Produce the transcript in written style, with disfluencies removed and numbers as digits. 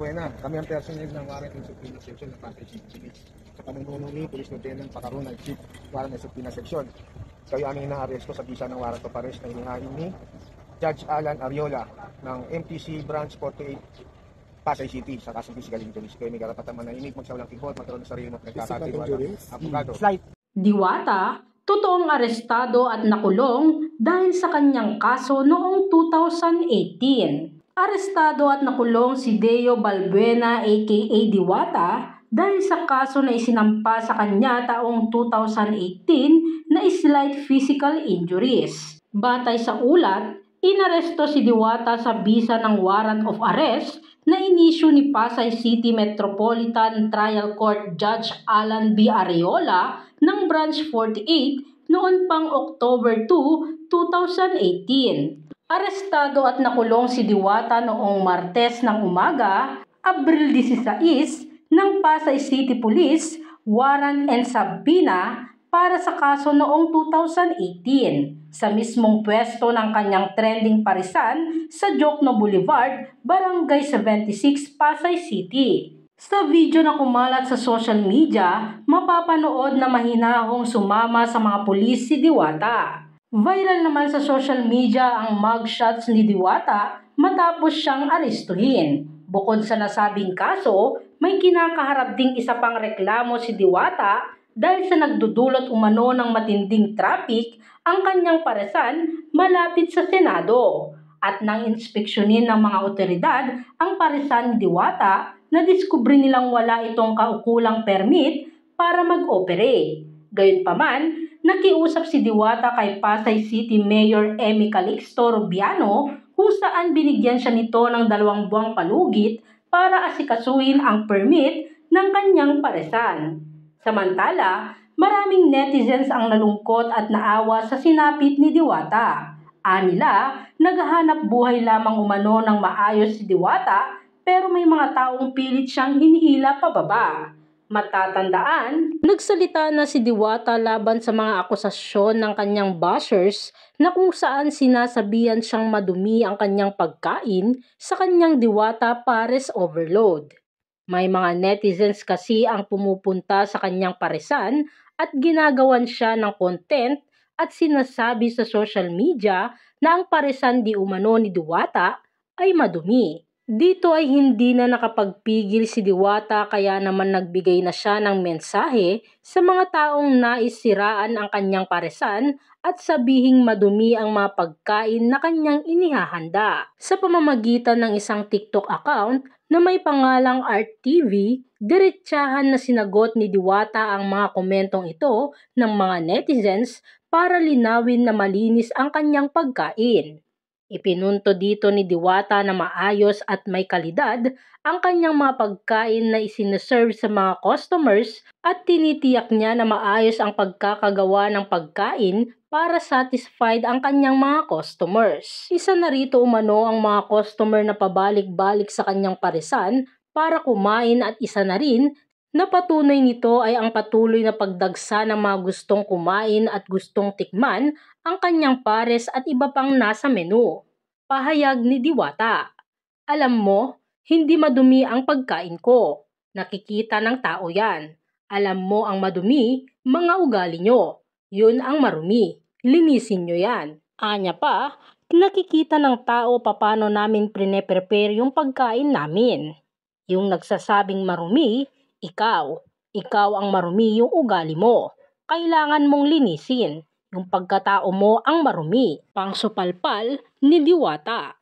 Buena, kami ang personnel ng Warrant and Subpoena Section ng Pasay City Police. Sa pamumuno ni Police Lieutenant Pacarunay Chief Warrant and Subpoena Section. Kayo aming inaaresto sa bisa ng warrant of arrest na inihain ni Judge Alan Ariola ng MTC Branch 48 Pasay City sa kasong physical injuries. Kayo may karapatan manahimik, magsawalang kibot, magkaroon ng sarili mo nagkakatiwala. Abogado. Diwata, totoong arestado at nakulong dahil sa kanyang kaso noong 2018. Arestado at nakulong si Deo Balbuena aka Diwata dahil sa kaso na isinampa sa kanya taong 2018 na slight physical injuries. Batay sa ulat, inaresto si Diwata sa bisa ng warrant of arrest na inisyu ni Pasay City Metropolitan Trial Court Judge Alan B. Ariola ng Branch 48 noon pang October 2, 2018. Arestado at nakulong si Diwata noong Martes ng umaga, Abril 16, ng Pasay City Police Warrant and Subpoena para sa kaso noong 2018 sa mismong pwesto ng kanyang trending parisan sa Jokno Boulevard, Barangay 76, Pasay City. Sa video na kumalat sa social media, mapapanood na mahinahong sumama sa mga pulis si Diwata. Viral naman sa social media ang mugshots ni Diwata matapos siyang arestuhin. Bukod sa nasabing kaso, may kinakaharap ding isa pang reklamo si Diwata dahil sa nagdudulot umano ng matinding traffic ang kanyang paresan malapit sa Senado. At nang inspeksyonin ng mga otoridad ang paresan ni Diwata, nadiskubre nilang wala itong kaukulang permit para mag-operate. Gayunpaman, nakiusap si Diwata kay Pasay City Mayor Emmy Calixto Rubiano kung saan binigyan siya nito ng 2 buwang palugit para asikasuhin ang permit ng kanyang paresan. Samantala, maraming netizens ang nalungkot at naawa sa sinapit ni Diwata. Anila, naghahanap buhay lamang umano ng maayos si Diwata pero may mga taong pilit siyang hinihila pababa. Matatandaan, nagsalita na si Diwata laban sa mga akusasyon ng kanyang bashers na kung saan sinasabihan siyang madumi ang kanyang pagkain sa kanyang Diwata Pares Overload. May mga netizens kasi ang pumupunta sa kanyang paresan at ginagawan siya ng content at sinasabi sa social media na ang paresan di umano ni Diwata ay madumi. Dito ay hindi na nakapagpigil si Diwata kaya naman nagbigay na siya ng mensahe sa mga taong nais siraan ang kanyang paresan at sabihing madumi ang mga pagkain na kanyang inihahanda. Sa pamamagitan ng isang TikTok account na may pangalang ArtTV, diretsahan na sinagot ni Diwata ang mga komentong ito ng mga netizens para linawin na malinis ang kanyang pagkain. Ipinunto dito ni Diwata na maayos at may kalidad ang kanyang mga pagkain na isineserve sa mga customers at tinitiyak niya na maayos ang pagkakagawa ng pagkain para satisfied ang kanyang mga customers. Isa na rito umano ang mga customer na pabalik-balik sa kanyang paresan para kumain at isa na rin na patunay nito ay ang patuloy na pagdagsa ng mga gustong kumain at gustong tikman ang kanyang pares at iba pang nasa menu. Pahayag ni Diwata, "Alam mo, hindi madumi ang pagkain ko. Nakikita ng tao yan. Alam mo ang madumi, mga ugali nyo. Yun ang marumi. Linisin nyo yan." Anya pa, nakikita ng tao paano namin prepare yung pagkain namin. Yung nagsasabing marumi, ikaw. Ikaw ang marumi yung ugali mo. Kailangan mong linisin. Yung pagkatao mo ang marumi. Pangsupalpal ni Diwata.